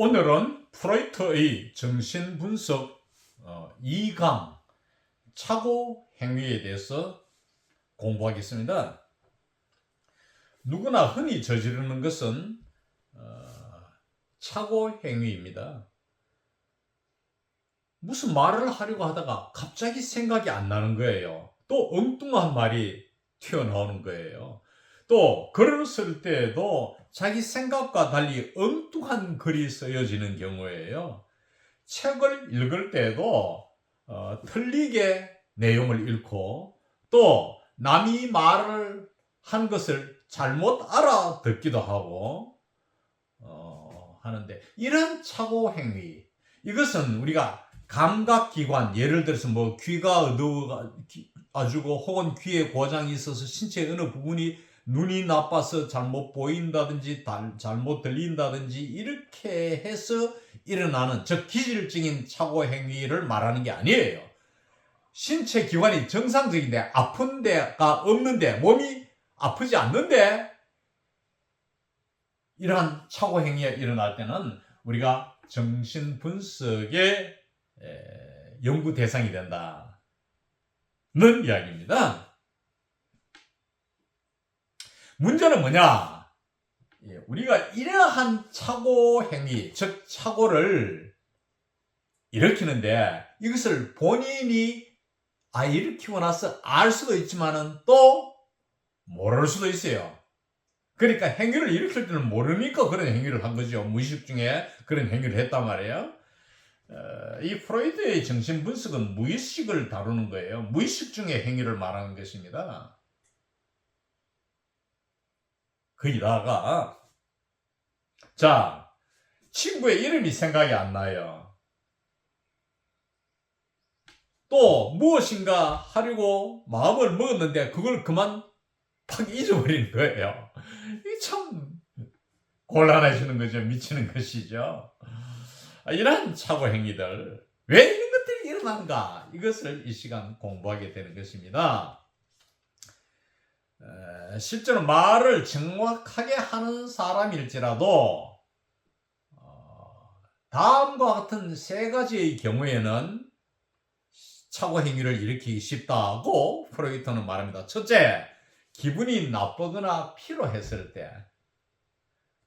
오늘은 프로이트의 정신분석 2강 착오 행위에 대해서 공부하겠습니다. 누구나 흔히 저지르는 것은 착오 행위입니다. 무슨 말을 하려고 하다가 갑자기 생각이 안 나는 거예요. 또 엉뚱한 말이 튀어나오는 거예요. 또 글을 쓸 때에도 자기 생각과 달리 엉뚱한 글이 쓰여지는 경우에요. 책을 읽을 때에도 틀리게 내용을 읽고 또 남이 말을 한 것을 잘못 알아듣기도 하고 하는데, 이런 착오 행위, 이것은 우리가 감각기관, 예를 들어서 뭐 귀가 어두워가지고 혹은 귀에 고장이 있어서 신체 어느 부분이 눈이 나빠서 잘못 보인다든지 잘못 들린다든지 이렇게 해서 일어나는, 즉 기질적인 착오 행위를 말하는 게 아니에요. 신체 기관이 정상적인데 아픈 데가 없는데, 몸이 아프지 않는데 이러한 착오 행위가 일어날 때는 우리가 정신분석의 연구 대상이 된다는 이야기입니다. 문제는 뭐냐? 우리가 이러한 착오 행위, 즉 착오를 일으키는데 이것을 본인이 일으키고 나서 알 수도 있지만은 또 모를 수도 있어요. 그러니까 행위를 일으킬 때는 모르니까 그런 행위를 한 거죠. 무의식 중에 그런 행위를 했단 말이에요. 이 프로이트의 정신분석은 무의식을 다루는 거예요. 무의식 중의 행위를 말하는 것입니다. 거기다가 친구의 이름이 생각이 안 나요. 또 무엇인가 하려고 마음을 먹었는데 그걸 그만 팍 잊어버리는 거예요. 이게 참 곤란해지는 거죠. 미치는 것이죠. 이러한 착오 행위들, 왜 이런 것들이 일어나는가, 이것을 이 시간 공부하게 되는 것입니다. 실제로 말을 정확하게 하는 사람일지라도 다음과 같은 세 가지의 경우에는 착오 행위를 일으키기 쉽다고 프로이트는 말합니다. 첫째, 기분이 나쁘거나 피로했을 때.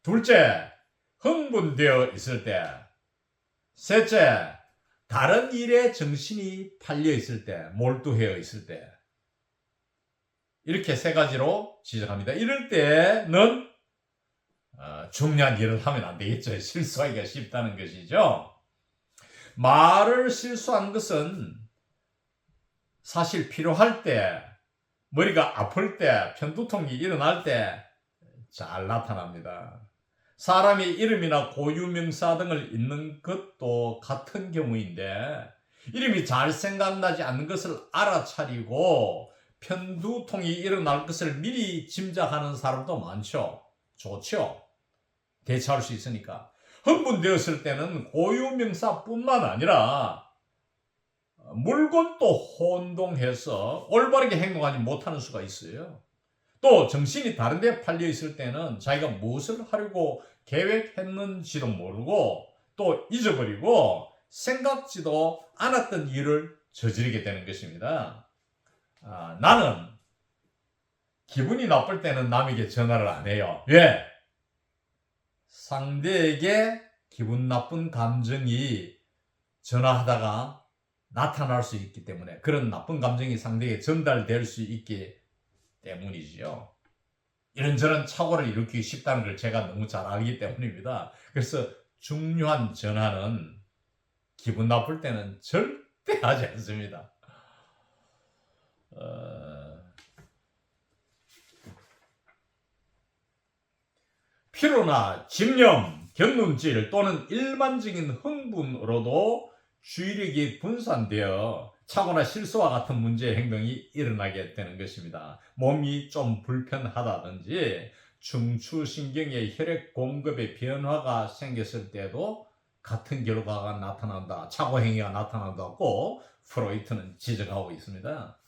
둘째, 흥분되어 있을 때. 셋째, 다른 일에 정신이 팔려 있을 때, 몰두해 있을 때. 이렇게 세 가지로 지적합니다. 이럴 때는 중요한 일을 하면 안 되겠죠. 실수하기가 쉽다는 것이죠. 말을 실수한 것은 사실 필요할 때, 머리가 아플 때, 편두통이 일어날 때 잘 나타납니다. 사람의 이름이나 고유명사 등을 읽는 것도 같은 경우인데, 이름이 잘 생각나지 않는 것을 알아차리고 편두통이 일어날 것을 미리 짐작하는 사람도 많죠. 좋죠. 대처할 수 있으니까. 흥분되었을 때는 고유명사뿐만 아니라 물건도 혼동해서 올바르게 행동하지 못하는 수가 있어요. 또 정신이 다른 데 팔려 있을 때는 자기가 무엇을 하려고 계획했는지도 모르고 또 잊어버리고 생각지도 않았던 일을 저지르게 되는 것입니다. 나는 기분이 나쁠 때는 남에게 전화를 안 해요. 왜? 상대에게 기분 나쁜 감정이 전화하다가 나타날 수 있기 때문에, 그런 나쁜 감정이 상대에게 전달될 수 있기 때문이지요. 이런저런 착오를 일으키기 쉽다는 걸 제가 너무 잘 알기 때문입니다. 그래서 중요한 전화는 기분 나쁠 때는 절대 하지 않습니다. 피로나 집념, 경륜질 또는 일반적인 흥분으로도 주의력이 분산되어 착오나 실수와 같은 문제의 행동이 일어나게 되는 것입니다. 몸이 좀 불편하다든지 중추신경의 혈액 공급에 변화가 생겼을 때도 같은 결과가 나타난다, 착오 행위가 나타난다고 프로이트는 지적하고 있습니다.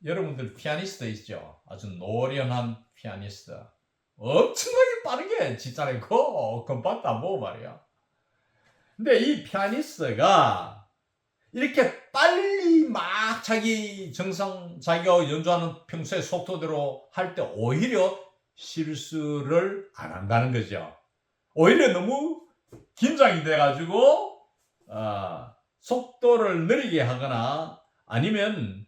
여러분들 피아니스트 있죠? 아주 노련한 피아니스트. 엄청나게 빠르게 짓자라고 금방 다 보고 말이야. 근데 이 피아니스트가 이렇게 빨리 막 자기가 연주하는 평소의 속도대로 할 때 오히려 실수를 안 한다는 거죠. 오히려 너무 긴장이 돼가지고 속도를 느리게 하거나 아니면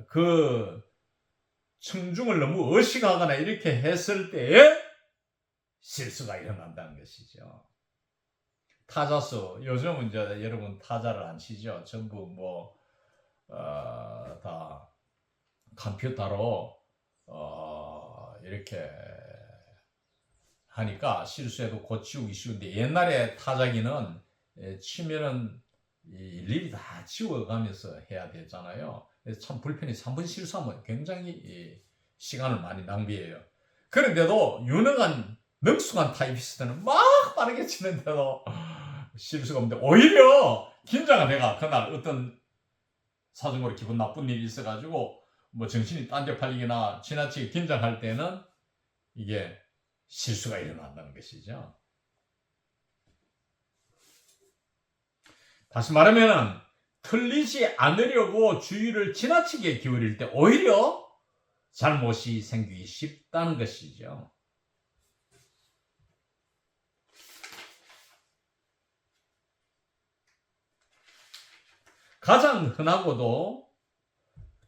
그 청중을 너무 의식하거나 이렇게 했을 때에 실수가 일어난다는 것이죠. 타자수, 요즘은 이제 여러분 타자를 안 치죠. 전부 다 컴퓨터로 이렇게 하니까 실수해도 고치우기 쉬운데, 옛날에 타자기는 치면은 일일이 다 지워가면서 해야 되잖아요. 그래서 참 불편해서 한 번 실수하면 굉장히 시간을 많이 낭비해요. 그런데도 유능한 능숙한 타이피스트는 막 빠르게 치는데도 실수가 없는데, 오히려 긴장을 내가 그날 어떤 사정으로 기분 나쁜 일이 있어가지고 뭐 정신이 딴데 팔리거나 지나치게 긴장할 때는 이게 실수가 일어난다는 것이죠. 다시 말하면 틀리지 않으려고 주의를 지나치게 기울일 때 오히려 잘못이 생기기 쉽다는 것이죠. 가장 흔하고도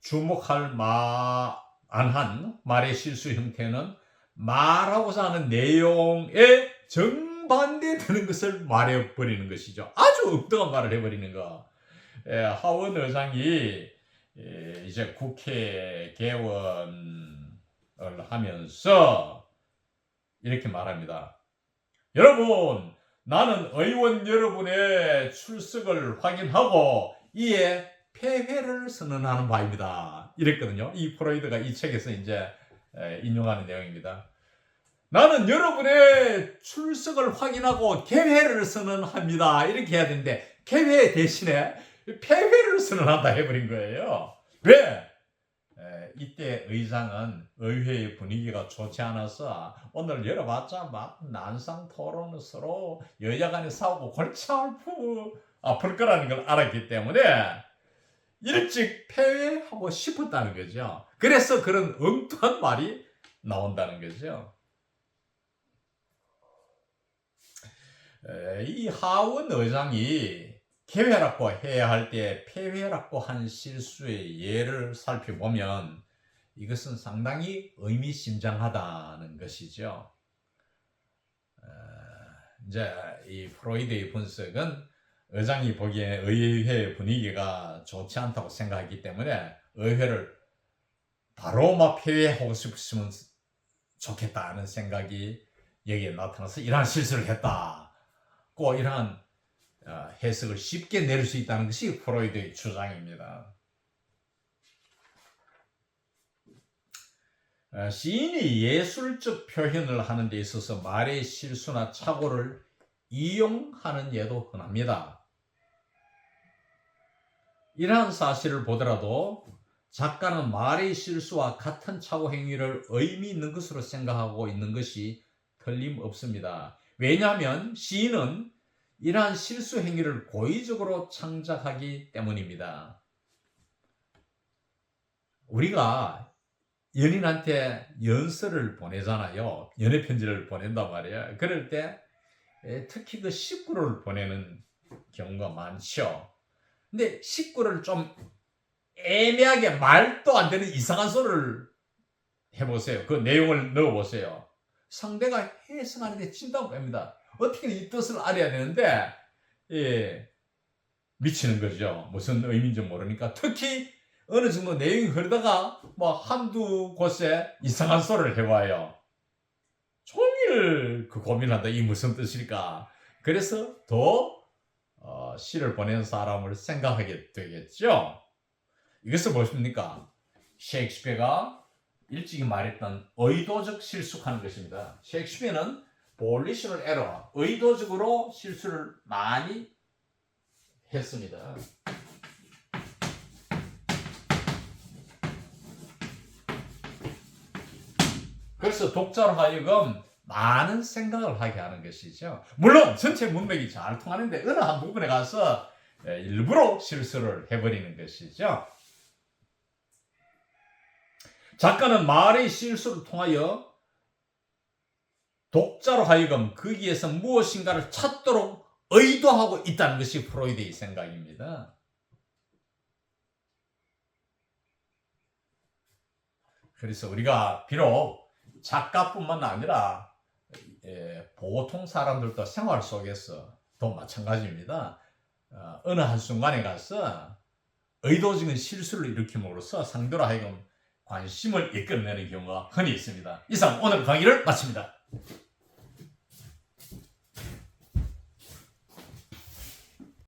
주목할 만한 말의 실수 형태는 말하고자 하는 내용에 정반대되는 것을 말해버리는 것이죠. 아주 엉뚱한 말을 해버리는 거. 하원 의장이 이제 국회 개원을 하면서 이렇게 말합니다. 여러분, 나는 의원 여러분의 출석을 확인하고 이에 폐회를 선언하는 바입니다. 이랬거든요. 이 프로이드가 이 책에서 이제 인용하는 내용입니다. 나는 여러분의 출석을 확인하고 개회를 선언합니다. 이렇게 해야 되는데 개회 대신에 폐회를 선언한다 해버린 거예요. 왜? 이때 의장은 의회의 분위기가 좋지 않아서 오늘 열어봤자 막 난상 토론을 서로 여야 간에 싸우고 골치 아플 거라는 걸 알았기 때문에 일찍 폐회하고 싶었다는 거죠. 그래서 그런 엉뚱한 말이 나온다는 거죠. 이 하원 의장이 개회라고 해야 할 때 폐회라고 한 실수의 예를 살펴보면 이것은 상당히 의미심장하다는 것이죠. 이제 이 프로이드의 분석은 의장이 보기에 의회 분위기가 좋지 않다고 생각했기 때문에 의회를 바로 막 폐회하고 싶으면 좋겠다는 생각이 여기에 나타나서 이러한 실수를 했다고 이러한 해석을 쉽게 내릴 수 있다는 것이 프로이드의 주장입니다. 시인이 예술적 표현을 하는 데 있어서 말의 실수나 착오를 이용하는 예도 흔합니다. 이러한 사실을 보더라도 작가는 말의 실수와 같은 착오 행위를 의미 있는 것으로 생각하고 있는 것이 틀림없습니다. 왜냐하면 시인은 이러한 실수 행위를 고의적으로 창작하기 때문입니다. 우리가 연인한테 연서를 보내잖아요. 연애 편지를 보낸단 말이에요. 그럴 때 특히 그 식구를 보내는 경우가 많죠. 근데 식구를 좀 애매하게 말도 안 되는 이상한 소리를 해보세요. 그 내용을 넣어보세요. 상대가 해석하는데 진다고 합니다. 어떻게 이 뜻을 알아야 되는데 미치는 거죠. 무슨 의미인지 모르니까. 특히 어느 정도 내용이 흐르다가 뭐 한두 곳에 이상한 소리를 해봐요. 종일 그 고민한다. 이 무슨 뜻일까? 그래서 더 시를 보낸 사람을 생각하게 되겠죠. 이것을 보십니까? 셰익스피어가 일찍이 말했던 의도적 실수하는 것입니다. 셰익스피어는 volitional error, 의도적으로 실수를 많이 했습니다. 그래서 독자로 하여금 많은 생각을 하게 하는 것이죠. 물론 전체 문맥이 잘 통하는데 어느 한 부분에 가서 일부러 실수를 해버리는 것이죠. 작가는 말의 실수를 통하여 독자로 하여금 거기에서 무엇인가를 찾도록 의도하고 있다는 것이 프로이드의 생각입니다. 그래서 우리가 비록 작가뿐만 아니라 보통 사람들도 생활 속에서도 마찬가지입니다. 어느 한순간에 가서 의도적인 실수를 일으킴으로써 상대로 하여금 관심을 이끌어내는 경우가 흔히 있습니다. 이상 오늘 강의를 마칩니다.